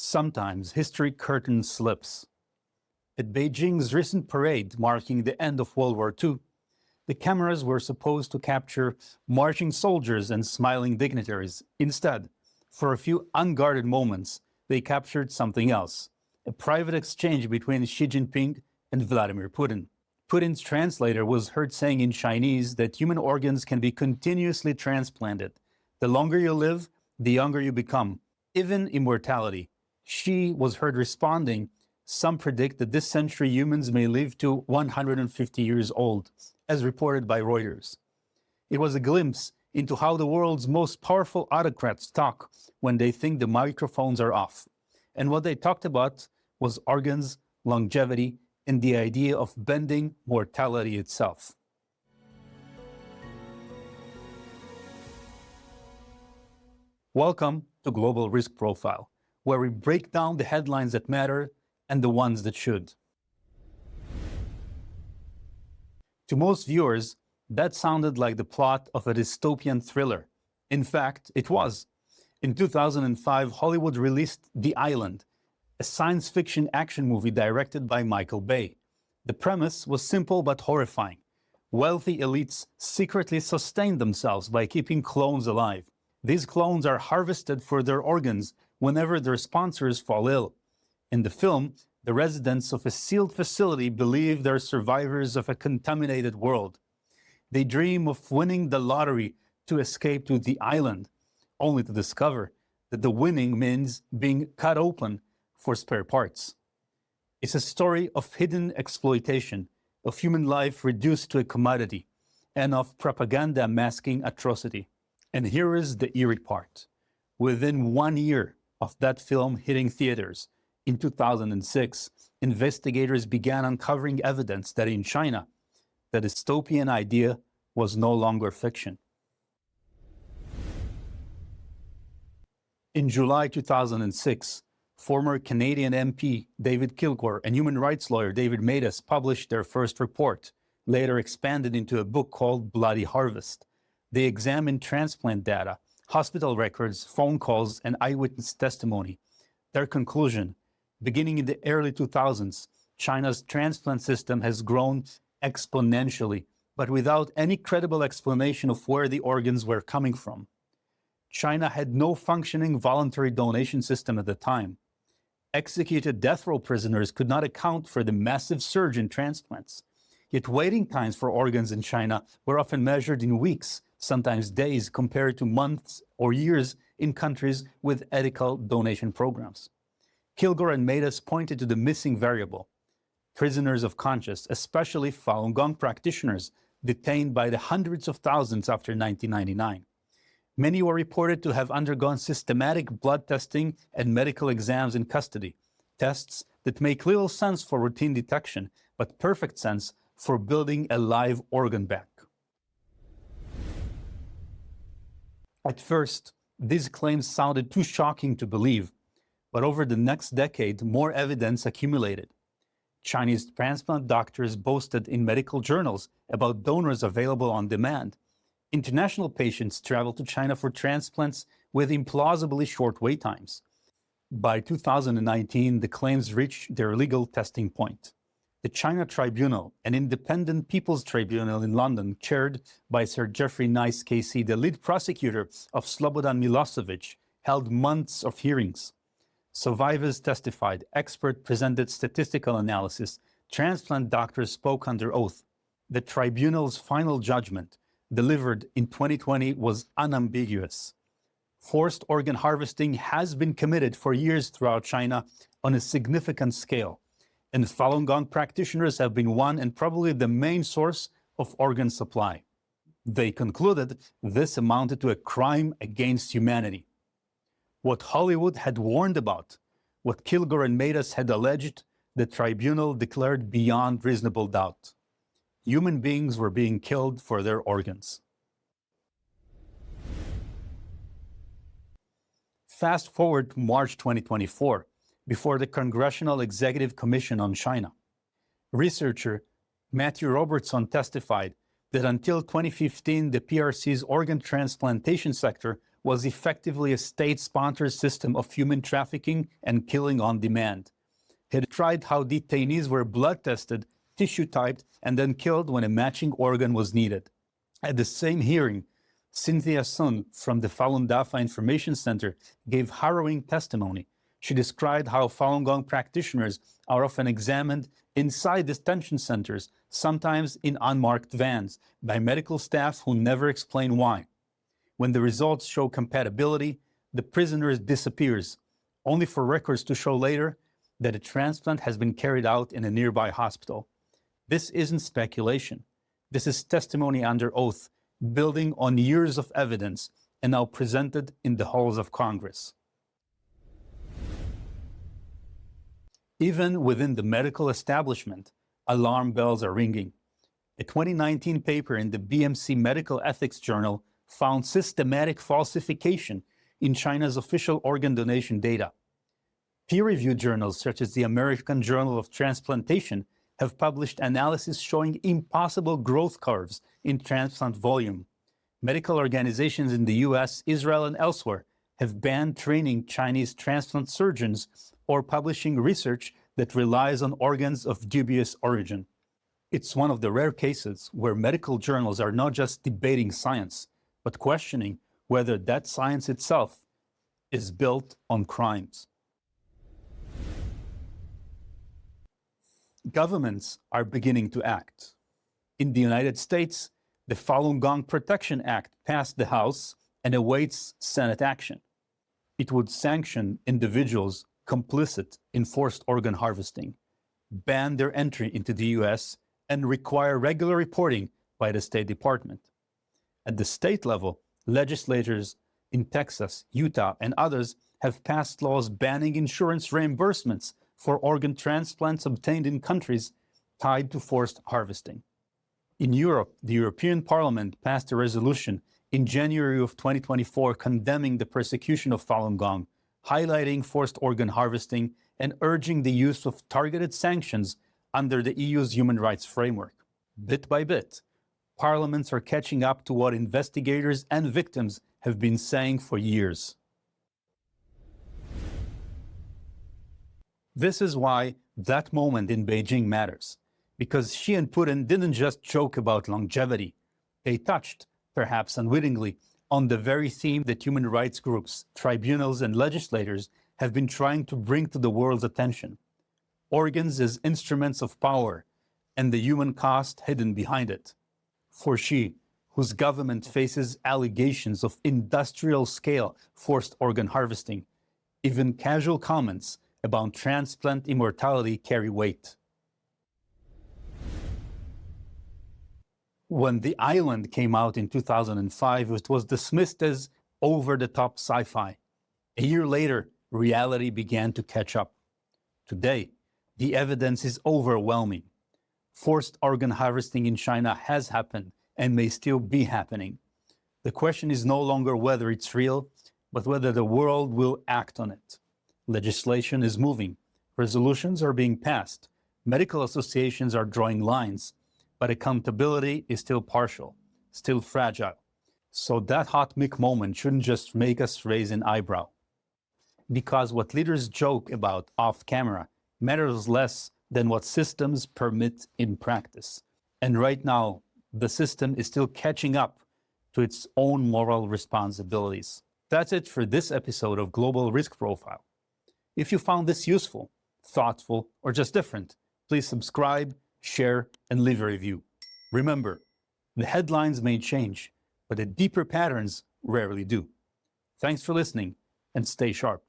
Sometimes history curtain slips. At Beijing's recent parade marking the end of World War II, the cameras were supposed to capture marching soldiers and smiling dignitaries. Instead, for a few unguarded moments, they captured something else, a private exchange between Xi Jinping and Vladimir Putin. Putin's translator was heard saying in Chinese that human organs can be continuously transplanted. The longer you live, the younger you become, even immortality. Xi was heard responding, "Some predict that this century humans may live to 150 years old," as reported by Reuters. It was a glimpse into how the world's most powerful autocrats talk when they think the microphones are off. And what they talked about was organs, longevity, and the idea of bending mortality itself. Welcome to Global Risk Profile, where we break down the headlines that matter and the ones that should. To most viewers, that sounded like the plot of a dystopian thriller. In fact, it was. In 2005, Hollywood released The Island, a science fiction action movie directed by Michael Bay. The premise was simple but horrifying. Wealthy elites secretly sustain themselves by keeping clones alive. These clones are harvested for their organs whenever their sponsors fall ill. In the film, the residents of a sealed facility believe they're survivors of a contaminated world. They dream of winning the lottery to escape to the island, only to discover that the winning means being cut open for spare parts. It's a story of hidden exploitation, of human life reduced to a commodity, and of propaganda masking atrocity. And here is the eerie part. Within 1 year of that film hitting theaters, in 2006, investigators began uncovering evidence that in China, the dystopian idea was no longer fiction. In July 2006, former Canadian MP David Kilgour and human rights lawyer David Matas published their first report, later expanded into a book called Bloody Harvest. They examined transplant data, hospital records, phone calls, and eyewitness testimony. Their conclusion: beginning in the early 2000s, China's transplant system has grown exponentially, but without any credible explanation of where the organs were coming from. China had no functioning voluntary donation system at the time. Executed death row prisoners could not account for the massive surge in transplants. Yet waiting times for organs in China were often measured in weeks, sometimes days, compared to months or years in countries with ethical donation programs. Kilgour and Matas pointed to the missing variable: prisoners of conscience, especially Falun Gong practitioners, detained by the hundreds of thousands after 1999. Many were reported to have undergone systematic blood testing and medical exams in custody, tests that make little sense for routine detection, but perfect sense for building a live organ bank. At first, these claims sounded too shocking to believe, but over the next decade, more evidence accumulated. Chinese transplant doctors boasted in medical journals about donors available on demand. International patients traveled to China for transplants with implausibly short wait times. By 2019, the claims reached their legal testing point. The China Tribunal, an independent people's tribunal in London, chaired by Sir Geoffrey Nice KC, the lead prosecutor of Slobodan Milosevic, held months of hearings. Survivors testified, experts presented statistical analysis, transplant doctors spoke under oath. The tribunal's final judgment, delivered in 2020, was unambiguous. Forced organ harvesting has been committed for years throughout China on a significant scale, and Falun Gong practitioners have been one and probably the main source of organ supply. They concluded this amounted to a crime against humanity. What Hollywood had warned about, what Kilgour and Matas had alleged, the tribunal declared beyond reasonable doubt. Human beings were being killed for their organs. Fast forward to March 2024, before the Congressional Executive Commission on China. Researcher Matthew Robertson testified that until 2015, the PRC's organ transplantation sector was effectively a state-sponsored system of human trafficking and killing on demand. He tried how detainees were blood tested, tissue typed, and then killed when a matching organ was needed. At the same hearing, Cynthia Sun from the Falun Dafa Information Center gave harrowing testimony. She described how Falun Gong practitioners are often examined inside detention centers, sometimes in unmarked vans, by medical staff who never explain why. When the results show compatibility, the prisoner disappears, only for records to show later that a transplant has been carried out in a nearby hospital. This isn't speculation. This is testimony under oath, building on years of evidence and now presented in the halls of Congress. Even within the medical establishment, alarm bells are ringing. A 2019 paper in the BMC Medical Ethics Journal found systematic falsification in China's official organ donation data. Peer-reviewed journals such as the American Journal of Transplantation have published analysis showing impossible growth curves in transplant volume. Medical organizations in the US, Israel, and elsewhere have banned training Chinese transplant surgeons or publishing research that relies on organs of dubious origin. It's one of the rare cases where medical journals are not just debating science, but questioning whether that science itself is built on crimes. Governments are beginning to act. In the United States, the Falun Gong Protection Act passed the House and awaits Senate action. It would sanction individuals complicit in forced organ harvesting, ban their entry into the US, and require regular reporting by the State Department. At the state level, legislators in Texas, Utah, and others have passed laws banning insurance reimbursements for organ transplants obtained in countries tied to forced harvesting. In Europe, the European Parliament passed a resolution in January of 2024 condemning the persecution of Falun Gong, highlighting forced organ harvesting and urging the use of targeted sanctions under the EU's human rights framework. Bit by bit, parliaments are catching up to what investigators and victims have been saying for years. This is why that moment in Beijing matters, because Xi and Putin didn't just joke about longevity. They touched, perhaps unwittingly, on the very theme that human rights groups, tribunals, and legislators have been trying to bring to the world's attention. Organs as instruments of power, and the human cost hidden behind it. For Xi, whose government faces allegations of industrial-scale forced organ harvesting, even casual comments about transplant immortality carry weight. When The Island came out in 2005, it was dismissed as over-the-top sci-fi. A year later, reality began to catch up. Today, the evidence is overwhelming. Forced organ harvesting in China has happened and may still be happening. The question is no longer whether it's real, but whether the world will act on it. Legislation is moving. Resolutions are being passed. Medical associations are drawing lines. But accountability is still partial, still fragile. So that hot mic moment shouldn't just make us raise an eyebrow. Because what leaders joke about off camera matters less than what systems permit in practice. And right now, the system is still catching up to its own moral responsibilities. That's it for this episode of Global Risk Profile. If you found this useful, thoughtful, or just different, please subscribe, share, and leave a review. Remember, the headlines may change, but the deeper patterns rarely do. Thanks for listening, and stay sharp.